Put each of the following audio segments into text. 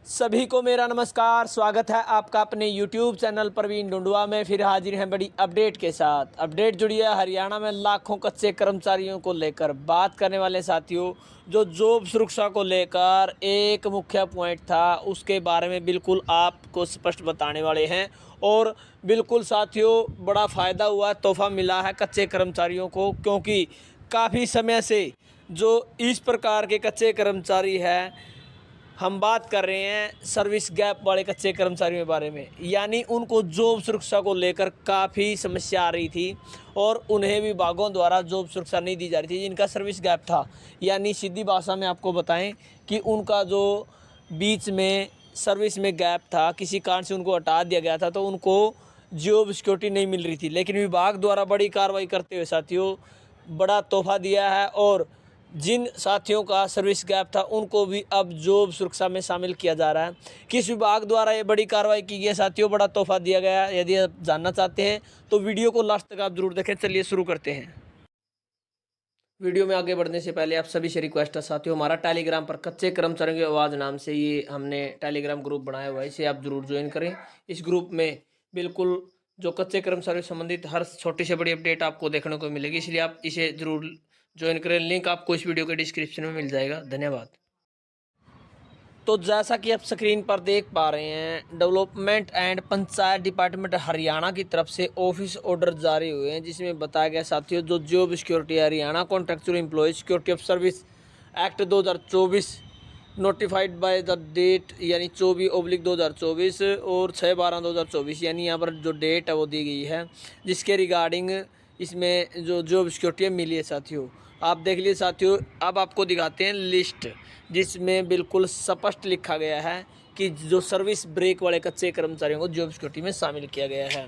सभी को मेरा नमस्कार। स्वागत है आपका अपने YouTube चैनल प्रवीण डुंडुआ में। फिर हाजिर हैं बड़ी अपडेट के साथ। अपडेट जुड़ी है हरियाणा में लाखों कच्चे कर्मचारियों को लेकर। बात करने वाले साथियों, जो जॉब सुरक्षा को लेकर एक मुख्य पॉइंट था, उसके बारे में बिल्कुल आपको स्पष्ट बताने वाले हैं। और बिल्कुल साथियों, बड़ा फ़ायदा हुआ, तोहफा मिला है कच्चे कर्मचारियों को, क्योंकि काफ़ी समय से जो इस प्रकार के कच्चे कर्मचारी हैं, हम बात कर रहे हैं सर्विस गैप वाले कच्चे कर्मचारियों के बारे में। यानी उनको जॉब सुरक्षा को लेकर काफ़ी समस्या आ रही थी और उन्हें विभागों द्वारा जॉब सुरक्षा नहीं दी जा रही थी, जिनका सर्विस गैप था। यानी सीधी भाषा में आपको बताएं कि उनका जो बीच में सर्विस में गैप था, किसी कारण से उनको हटा दिया गया था, तो उनको जॉब सिक्योरिटी नहीं मिल रही थी। लेकिन विभाग द्वारा बड़ी कार्रवाई करते हुए साथियों बड़ा तोहफा दिया है और जिन साथियों का सर्विस गैप था उनको भी अब जॉब सुरक्षा में शामिल किया जा रहा है। किस विभाग द्वारा ये बड़ी कार्रवाई की गई है साथियों, बड़ा तोहफा दिया गया है। यदि आप जानना चाहते हैं तो वीडियो को लास्ट तक आप जरूर देखें। चलिए शुरू करते हैं। वीडियो में आगे बढ़ने से पहले आप सभी से रिक्वेस्ट है साथियों, हमारा टेलीग्राम पर कच्चे कर्मचारियों की आवाज़ नाम से ये हमने टेलीग्राम ग्रुप बनाया हुआ है, इसे आप जरूर ज्वाइन करें। इस ग्रुप में बिल्कुल जो कच्चे कर्मचारियों से संबंधित हर छोटी से बड़ी अपडेट आपको देखने को मिलेगी, इसलिए आप इसे जरूर ज्वाइन करें। लिंक आपको इस वीडियो के डिस्क्रिप्शन में मिल जाएगा। धन्यवाद। तो जैसा कि आप स्क्रीन पर देख पा रहे हैं, development and panchayat department Haryana की तरफ से ऑफिस ऑर्डर जारी हुए हैं, जिसमें बताया गया साथियों, जो job security Haryana contractual employ security of service act 2024 notified by the date यानी 24/2024 और 6/12/2024 यानी यहाँ पर जो डेट है वो दी गई है, जिसके रिगार्डिंग इसमें जो जॉब सिक्योरिटी मिली है साथियों। आप देख लीजिए साथियों, अब आपको दिखाते हैं लिस्ट, जिसमें बिल्कुल स्पष्ट लिखा गया है कि जो सर्विस ब्रेक वाले कच्चे कर्मचारियों को जॉब सिक्योरिटी में शामिल किया गया है।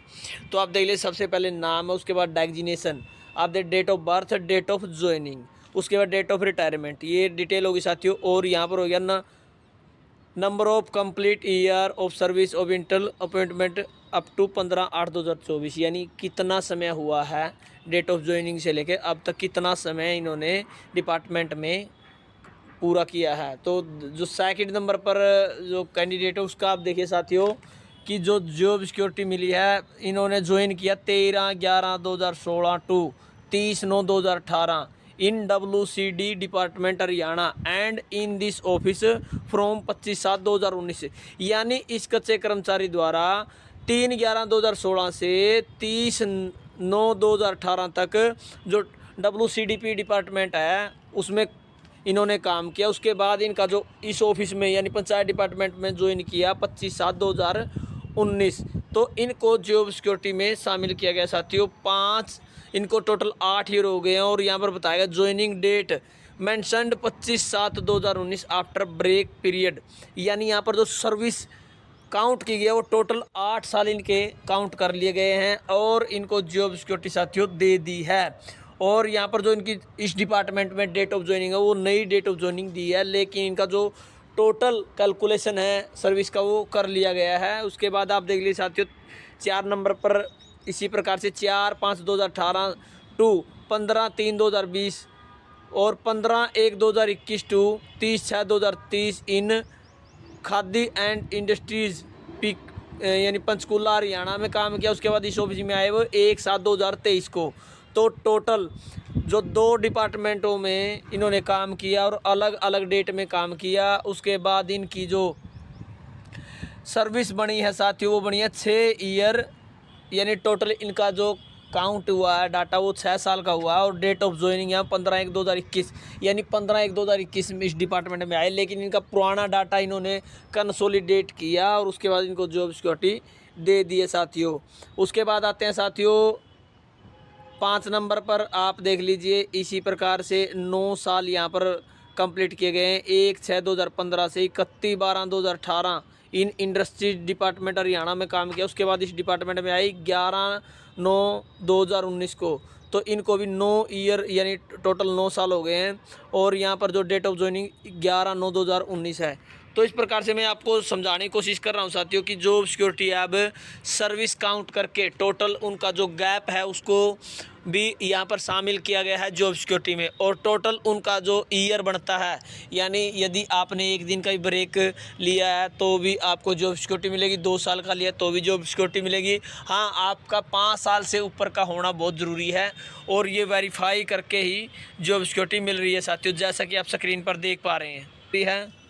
तो आप देख लीजिए, सबसे पहले नाम है, उसके बाद डेजिग्नेशन, आप देख date of birth, date of joining, उसके बाद डेट ऑफ रिटायरमेंट, ये डिटेल होगी साथियों। और यहाँ पर हो गया ना number of complete year of service of internal appointment up to 15/8/2024, यानी कितना समय हुआ है डेट ऑफ ज्वाइनिंग से लेकर अब तक, कितना समय इन्होंने डिपार्टमेंट में पूरा किया है। तो जो सेकंड नंबर पर जो कैंडिडेट है उसका आप देखिए साथियों कि जो जॉब सिक्योरिटी मिली है, इन्होंने ज्वाइन किया 13/11/2016 to 30/9/2018 in WCD department Haryana and in this office from 25/7/2019। यानी इस कच्चे कर्मचारी द्वारा 3/11/2016 से 30/9/2018 तक जो WCDP डिपार्टमेंट है उसमें इन्होंने काम किया। उसके बाद इनका जो इस ऑफिस में यानी पंचायत डिपार्टमेंट में ज्वाइन किया 25/7/2019, तो इनको जॉब सिक्योरिटी में शामिल किया गया साथियों। 5 इनको टोटल 8 ईयर हो गए हैं। और यहाँ पर बताया गया joining date mentioned 25/7/2019 after break period, यानी यहाँ पर जो सर्विस काउंट की गई है वो टोटल 8 साल इनके काउंट कर लिए गए हैं और इनको जॉब सिक्योरिटी साथियों दे दी है। और यहाँ पर जो इनकी इस डिपार्टमेंट में डेट ऑफ ज्वाइनिंग है वो नई डेट ऑफ ज्वाइनिंग दी है, लेकिन इनका जो टोटल कैलकुलेशन है सर्विस का वो कर लिया गया है। उसके बाद आप देख लीजिए साथियों, 4 नंबर पर इसी प्रकार से 4/5/2018 टू 15/3/2020 और 15/1/2021 to 30/6/2030 in Khadi and industries पिक यानी पंचकूला हरियाणा में काम किया। उसके बाद इस ऑफिस में आए वो 1/7/2023 को। तो टोटल जो 2 डिपार्टमेंटों में इन्होंने काम किया और अलग अलग डेट में काम किया। उसके बाद इनकी जो सर्विस बनी है साथियों वो बनी है 6 ईयर, यानी टोटल इनका जो काउंट हुआ है डाटा वो 6 साल का हुआ है। और डेट ऑफ ज्वाइनिंग है 15/1/2021, यानी 15/1/2021 में इस डिपार्टमेंट में आए, लेकिन इनका पुराना डाटा इन्होंने कंसोलिडेट किया और उसके बाद इनको जॉब सिक्योरिटी दे दिए साथियों। उसके बाद आते हैं साथियों 5 नंबर पर, आप देख लीजिए इसी प्रकार से 9 साल यहाँ पर कंप्लीट किए गए हैं। 1/6/2015 से 31/12/2018 इन इंडस्ट्रीज डिपार्टमेंट हरियाणा में काम किया। उसके बाद इस डिपार्टमेंट में आई 11/9/2019 को। तो इनको भी 9 ईयर यानी टोटल 9 साल हो गए हैं। और यहाँ पर जो डेट ऑफ ज्वाइनिंग 11/9/2019 है। तो इस प्रकार से मैं आपको समझाने की कोशिश कर रहा हूँ साथियों कि जॉब सिक्योरिटी अब सर्विस काउंट करके टोटल उनका जो गैप है उसको भी यहाँ पर शामिल किया गया है जॉब सिक्योरिटी में। और टोटल उनका जो ईयर बनता है, यानी यदि आपने एक दिन का भी ब्रेक लिया है तो भी आपको जॉब सिक्योरिटी मिलेगी, 2 साल का लिया तो भी जॉब सिक्योरिटी मिलेगी। हाँ, आपका 5 साल से ऊपर का होना बहुत ज़रूरी है और ये वेरीफाई करके ही जॉब सिक्योरिटी मिल रही है साथियों, जैसा कि आप स्क्रीन पर देख पा रहे हैं भी है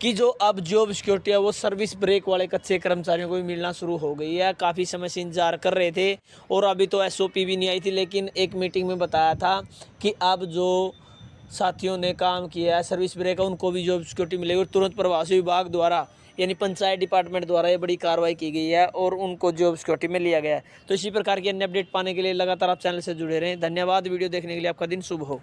कि जो अब जॉब सिक्योरिटी है वो सर्विस ब्रेक वाले कच्चे कर्मचारियों को भी मिलना शुरू हो गई है। काफ़ी समय से इंतजार कर रहे थे और अभी तो एसओपी भी नहीं आई थी, लेकिन एक मीटिंग में बताया था कि अब जो साथियों ने काम किया है सर्विस ब्रेक का उनको भी जॉब सिक्योरिटी मिलेगी और तुरंत प्रवासी विभाग द्वारा यानी पंचायत डिपार्टमेंट द्वारा ये बड़ी कार्रवाई की गई है और उनको जॉब सिक्योरिटी में लिया गया है। तो इसी प्रकार की अन्य अपडेट पाने के लिए लगातार आप चैनल से जुड़े रहें। धन्यवाद। वीडियो देखने के लिए आपका दिन शुभ हो।